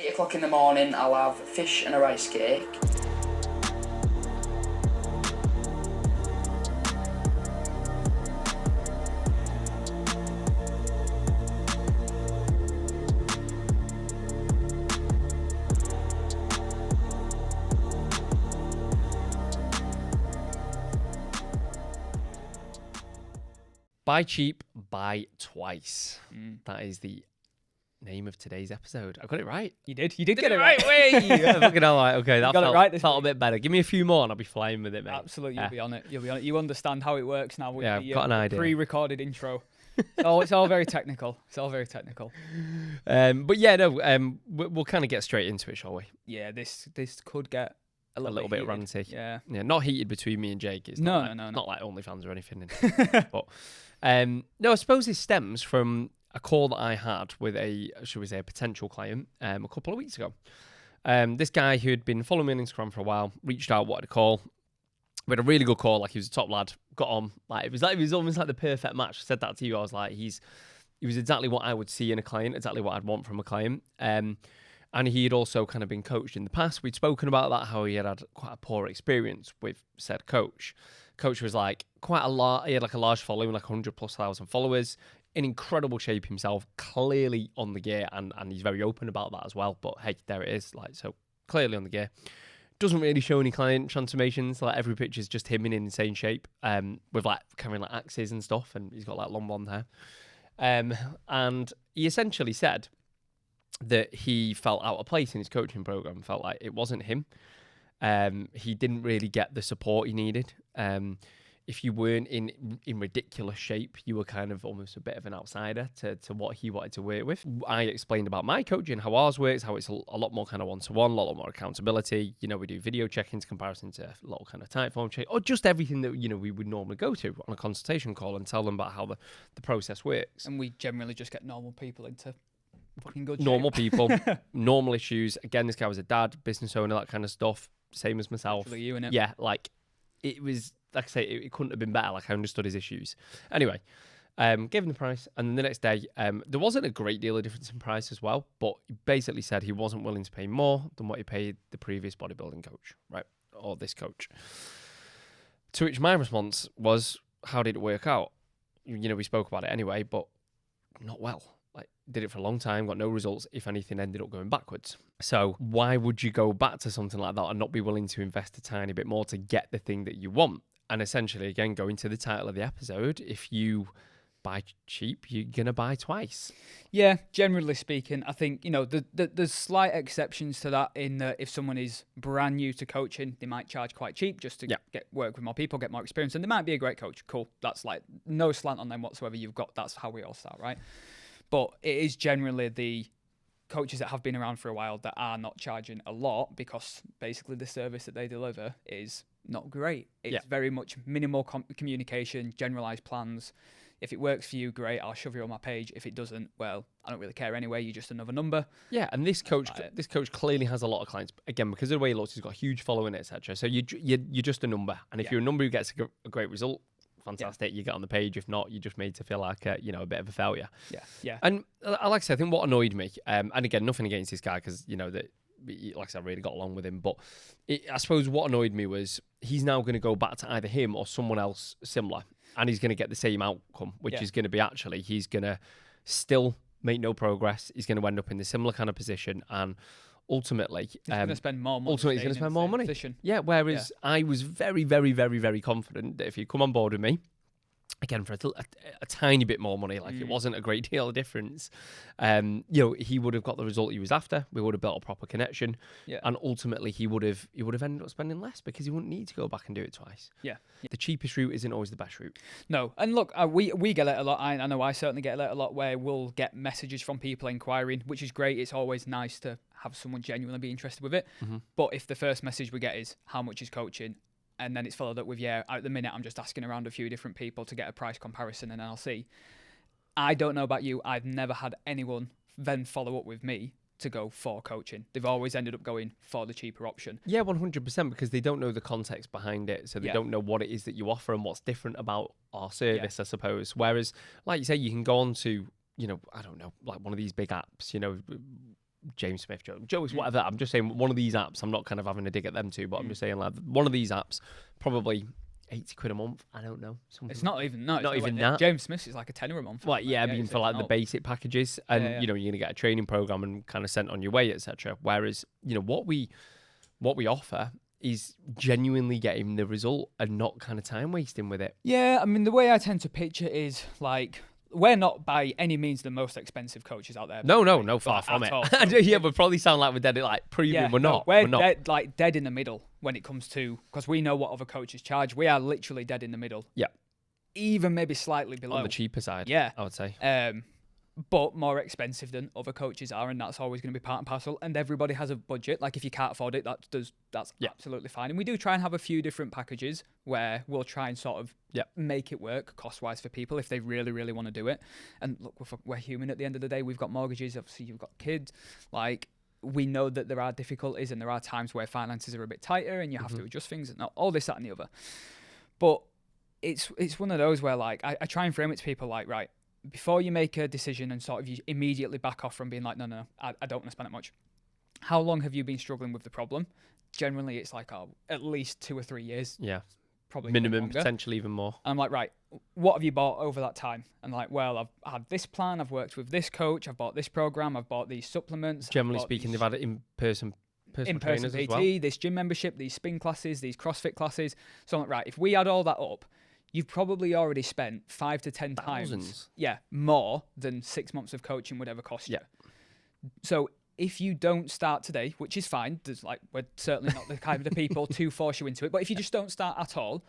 8 o'clock in the morning, I'll have fish and a rice cake. Buy cheap, buy twice. That is the name of today's episode. I got it right. You did get Did it right. Way. Yeah, fucking hell, right. Okay, that got it felt, right this felt a week. bit better. Give me a few more and I'll be flying with it, mate. Absolutely, Yeah. you'll be on it. You'll be on it. You understand how it works now with Yeah, the I've got an idea. pre-recorded intro. It's all very technical. It's all very technical. But yeah, no, we'll kind of get straight into it, shall we? Yeah, this could get a little bit heated. ranty. Yeah. Yeah, not heated between me and Jake. It's No. not like OnlyFans or anything. But no, I suppose this stems from a call that I had with a potential client a couple of weeks ago. This guy who had been following me on Instagram for a while reached out, wanted a call. We had a really good call. Like, he was a top lad. Got on. Like, it was almost like the perfect match. I said that to you. I was like, he was exactly what I would see in a client, exactly what I'd want from a client. And he had also kind of been coached in the past. We'd spoken about that, how he had quite a poor experience with said coach. Coach was like quite a lot. He had like a large following, like 100,000+ followers, in incredible shape himself, clearly on the gear, and he's very open about that as well. But hey, there it is. Like, so clearly on the gear. Doesn't really show any client transformations. Like, every picture is just him in insane shape, with like carrying like axes and stuff, and he's got like long blonde hair. And he essentially said that he felt out of place in his coaching program, felt like it wasn't him. He didn't really get the support he needed. If you weren't in ridiculous shape, you were kind of almost a bit of an outsider to what he wanted to work with. I explained about my coaching, how ours works, how it's a lot more kind of one-to-one, a lot more accountability. You know, we do video check-ins comparison to a lot of kind of type form check, or just everything that, you know, we would normally go to on a consultation call and tell them about how the process works. And we generally just get normal people into fucking good Normal shape. people, normal issues. Again, this guy was a dad, business owner, that kind of stuff. Same as myself. Literally you, innit? Yeah, like, it was, like I say, it couldn't have been better. Like, I understood his issues. Anyway, gave him the price, and then the next day, there wasn't a great deal of difference in price as well, but he basically said he wasn't willing to pay more than what he paid the previous bodybuilding coach, right? Or this coach. To which my response was, how did it work out? You know, we spoke about it anyway, but not well. Like, did it for a long time, got no results. If anything, ended up going backwards. So why would you go back to something like that and not be willing to invest a tiny bit more to get the thing that you want? And essentially, again, going to the title of the episode, if you buy cheap, you're going to buy twice. Yeah, generally speaking, I think, you know, there's slight exceptions to that in that if someone is brand new to coaching, they might charge quite cheap just to get work with more people, get more experience, and they might be a great coach. Cool. That's like no slant on them whatsoever. That's how we all start, right? But it is generally the coaches that have been around for a while that are not charging a lot because basically the service that they deliver is not great. It's very much minimal communication, generalized plans. If it works for you, great, I'll shove you on my page. If it doesn't, well, I don't really care anyway. You're just another number. Yeah, and this coach clearly has a lot of clients. Again, because of the way he looks, he's got a huge following, etc. So you're just a number. And if you're a number who gets a great result, fantastic, you get on the page. If not, you're just made to feel like a bit of a failure. Yeah. And like I said, I think what annoyed me, and again, nothing against this guy because that, like I said, I really got along with him. But I suppose what annoyed me was he's now going to go back to either him or someone else similar, and he's going to get the same outcome, which is going to be he's going to still make no progress. He's going to end up in the similar kind of position, and ultimately, he's going to spend more money. Ultimately, he's going to spend more money. Position. Yeah. Whereas I was very, very, very, very confident that if you come on board with me, again for a tiny bit more money, like it wasn't a great deal of difference, he would have got the result he was after. We would have built a proper connection, and ultimately he would have ended up spending less because he wouldn't need to go back and do it twice. The cheapest route isn't always the best route. No, and look, we get it a lot. I know I certainly get it a lot where we'll get messages from people inquiring, which is great. It's always nice to have someone genuinely be interested with it. But if the first message we get is how much is coaching, and then it's followed up with, at the minute I'm just asking around a few different people to get a price comparison and then I'll see. I don't know about you. I've never had anyone then follow up with me to go for coaching. They've always ended up going for the cheaper option. Yeah, 100%, because they don't know the context behind it. So they don't know what it is that you offer and what's different about our service, I suppose. Whereas, like you say, you can go on to, I don't know, like one of these big apps, James Smith, Joe's, whatever. I'm just saying one of these apps. I'm not kind of having a dig at them too, but I'm just saying like one of these apps, probably 80 quid a month. I don't know. It's not even no, it's not even like that. James Smith's is like a tenner a month. Well, yeah, I mean for like the not. basic packages, and Yeah. you know you're gonna get a training program and kind of sent on your way, etc. Whereas you know what we offer is genuinely getting the result and not kind of time wasting with it. Yeah, I mean the way I tend to picture it is like we're not by any means the most expensive coaches out there. No, far from it. all. Yeah, we probably sound like we're dead at like proving we're not. We're not. dead, like dead in the middle when it comes to because we know what other coaches charge. We are literally dead in the middle. Yeah. Even maybe slightly below. On the cheaper side. Yeah. I would say. But more expensive than other coaches are, and that's always going to be part and parcel. And everybody has a budget. Like if you can't afford it, that's absolutely fine. And we do try and have a few different packages where we'll try and sort of make it work cost-wise for people if they really, really want to do it. And look, we're human at the end of the day. We've got mortgages. Obviously, you've got kids. Like we know that there are difficulties and there are times where finances are a bit tighter and you have to adjust things and all this, that, and the other. But it's one of those where like I try and frame it to people like, right, before you make a decision and sort of you immediately back off from being like, no, I don't want to spend that much. How long have you been struggling with the problem? Generally, it's like at least 2 or 3 years. Yeah. Probably minimum, potentially even more. And I'm like, right, what have you bought over that time? And like, well, I've had this plan, I've worked with this coach, I've bought this program, I've bought these supplements. Generally speaking, they've had it in-person trainers PT, as well. this gym membership, these spin classes, these CrossFit classes. So I'm like, right, if we add all that up, you've probably already spent 5 to 10 times, more than 6 months of coaching would ever cost you. So if you don't start today, which is fine, we're certainly not the kind of people to force you into it, but if you just don't start at all,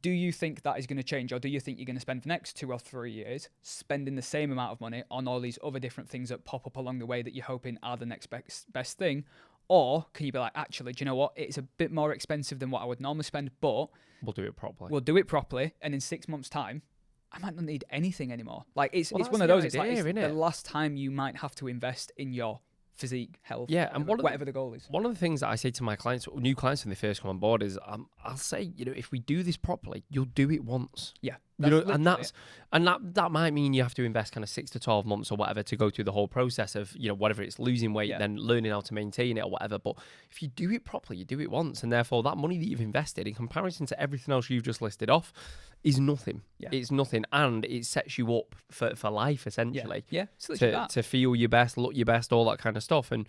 do you think that is going to change, or do you think you're going to spend the next 2 or 3 years spending the same amount of money on all these other different things that pop up along the way that you're hoping are the next best thing? Or can you be like, actually, do you know what? It's a bit more expensive than what I would normally spend, but we'll do it properly. And in 6 months' time, I might not need anything anymore. Like it's one of the those. idea, It's isn't the it? last time you might have to invest in your physique, health, and whatever the goal is. One of the things that I say to my clients, new clients when they first come on board, is I'll say, you know, if we do this properly, you'll do it once. Yeah, you know, and that might mean you have to invest kind of 6 to 12 months or whatever to go through the whole process of, you know, whatever it's losing weight, then learning how to maintain it or whatever. But if you do it properly, you do it once, and therefore that money that you've invested in comparison to everything else you've just listed off is nothing. Yeah. It's nothing, and it sets you up for life essentially. Yeah. To feel your best, look your best, all that kind of stuff. And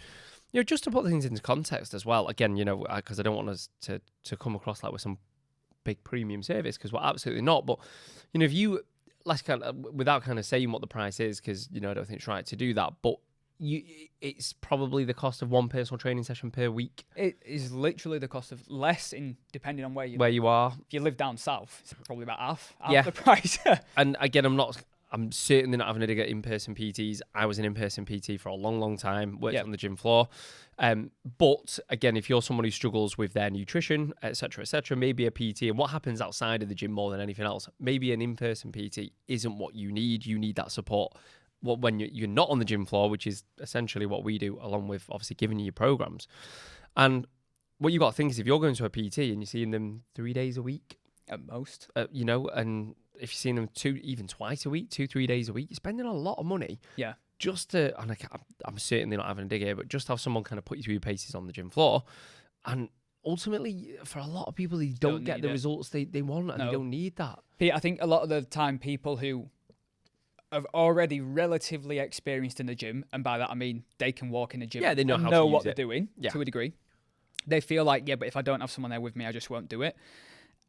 you know, just to put things into context as well. Again, you know, because I don't want us to come across like we're some big premium service, because we're absolutely not. But you know, if you without kind of saying what the price is, because you know I don't think it's right to do that, but it's probably the cost of one personal training session per week. It is literally the cost of less depending on where you are. If you live down south, it's probably about half the price. And again, I'm certainly not having to get in-person PTs. I was an in-person PT for a long, long time, worked on the gym floor. But again, if you're someone who struggles with their nutrition, et cetera, maybe a PT, and what happens outside of the gym more than anything else, maybe an in-person PT isn't what you need. You need that support when you're not on the gym floor, which is essentially what we do, along with obviously giving you your programs. And what you got to think is, if you're going to a PT and you're seeing them 3 days a week at most, you know, and if you're seeing them even twice a week, 2-3 days a week, you're spending a lot of money. Yeah. Just to, and I'm certainly not having a dig here, but just have someone kind of put you through your paces on the gym floor. And ultimately, for a lot of people, they don't get the results they want, and they don't need that. Pete, I think a lot of the time people who have already relatively experienced in the gym, and by that I mean they can walk in the gym, they know what they're doing to a degree. They feel like, but if I don't have someone there with me, I just won't do it.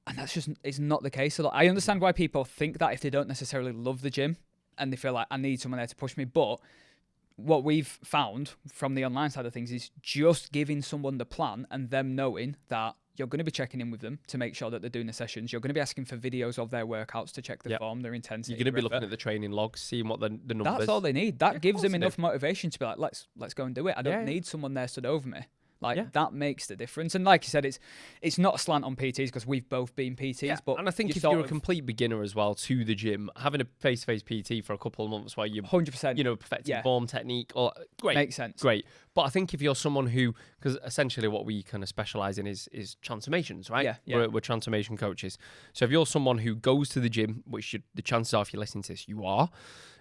And that's just, it's not the case. So I understand why people think that if they don't necessarily love the gym and they feel like I need someone there to push me. But what we've found from the online side of things is just giving someone the plan and them knowing that you're going to be checking in with them to make sure that they're doing the sessions. You're going to be asking for videos of their workouts to check the form, their intensity. You're going to be looking at the training logs, seeing what the numbers. That's all they need. That gives them enough motivation to be like, let's go and do it. I don't need someone there stood over me. That makes the difference. And like you said, it's not a slant on PTs, because we've both been PTs. But and I think if you're a complete beginner as well to the gym, having a face-to-face PT for a couple of months where you're 100%, you know, perfecting form, technique, great, makes sense, great. But I think if you're someone who, because essentially what we kind of specialize in is transformations, right? We're transformation coaches. So if you're someone who goes to the gym, which the chances are, if you're listening to this, you are.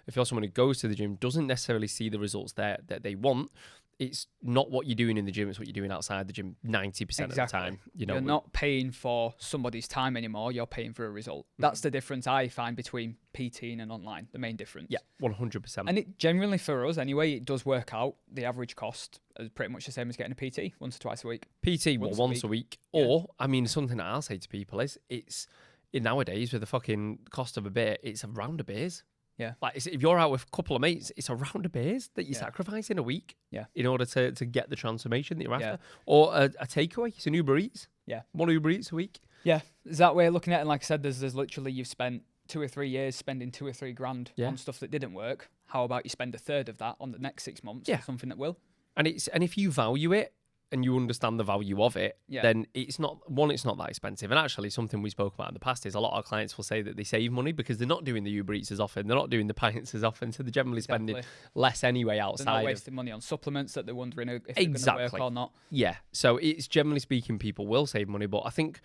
If you're someone who goes to the gym, doesn't necessarily see the results there that they want, it's not what you're doing in the gym, it's what you're doing outside the gym 90% of the time. You're not paying for somebody's time anymore, you're paying for a result. That's the difference I find between PTing and online, the main difference. Yeah, 100%. And it generally for us anyway, it does work out. The average cost is pretty much the same as getting a PT once or twice a week. PT once a week. Or, I mean, something that I'll say to people is, it's nowadays with the fucking cost of a beer, it's a round of beers. Yeah. Like, if you're out with a couple of mates, it's a round of beers that you sacrifice in a week. Yeah. In order to get the transformation that you're after. Or a takeaway. It's an Uber Eats. Yeah. 1 Uber Eats a week. Yeah. Is that way of looking at it? And like I said, there's literally, you've spent 2 or 3 years spending 2 or 3 grand on stuff that didn't work. How about you spend a third of that on the next 6 months for something that will? And if you value it, and you understand the value of it, then it's not that expensive. And actually, something we spoke about in the past is a lot of clients will say that they save money because they're not doing the Uber Eats as often, they're not doing the pints as often, so they're generally spending less anyway outside. They're not wasting money on supplements that they're wondering if they're going to work or not. Yeah, so it's generally speaking, people will save money, but I think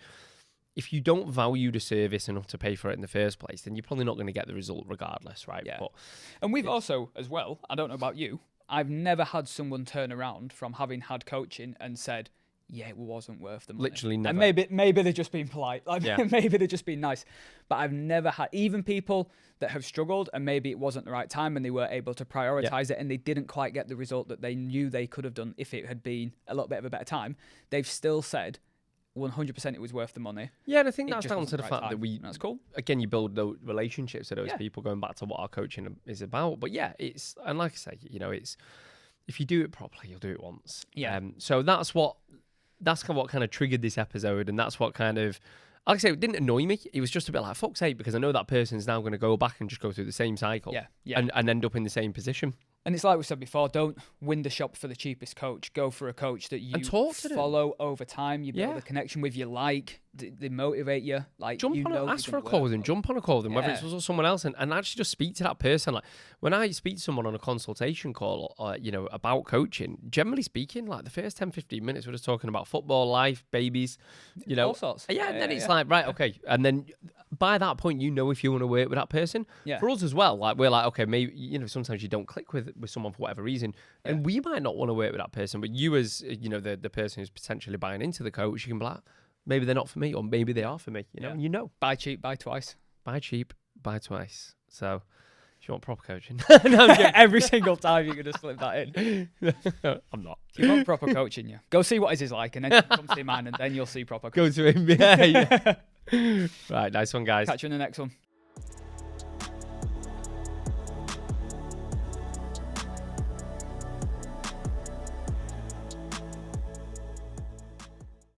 if you don't value the service enough to pay for it in the first place, then you're probably not going to get the result regardless, right? Yeah. And we've also, as well, I don't know about you, I've never had someone turn around from having had coaching and said, yeah, it wasn't worth the money. Literally never. And maybe they're just being polite. Like, maybe they're just being nice. But I've never had, even people that have struggled and maybe it wasn't the right time and they were able to prioritize it and they didn't quite get the result that they knew they could have done if it had been a little bit of a better time, they've still said 100% it was worth the money. Yeah, and I think that's down to the fact that that's cool. Again, you build those relationships with those people, going back to what our coaching is about. But yeah, and like I say, it's, if you do it properly, you'll do it once. Yeah. So that's kind of what kind of triggered this episode, and that's what kind of, like I say, it didn't annoy me. It was just a bit like, fuck's sake, because I know that person's now going to go back and just go through the same cycle. And end up in the same position. And it's like we said before, don't win the shop for the cheapest coach. Go for a coach that you follow over time. You build a connection with, you like, they motivate you. Like, ask for a call with them, jump on a call with them, whether it's with someone else, and actually just speak to that person. Like, when I speak to someone on a consultation call, about coaching, generally speaking, like the first 10, 15 minutes, we're just talking about football, life, babies, all sorts. Yeah, and then it's like, right, okay. And then by that point, if you want to work with that person. Yeah. For us as well, like, we're like, okay, maybe, sometimes you don't click with someone for whatever reason, and we might not want to work with that person, but you as, the person who's potentially buying into the coach, you can be like, maybe they're not for me, or maybe they are for me, Buy cheap, buy twice. Buy cheap, buy twice. So if you want proper coaching, every single time you're going to slip that in. I'm not. If you want proper coaching, go see what his is like, and then come see mine, and then you'll see proper coaching. Go to him. Yeah. Right, nice one, guys. Catch you in the next one.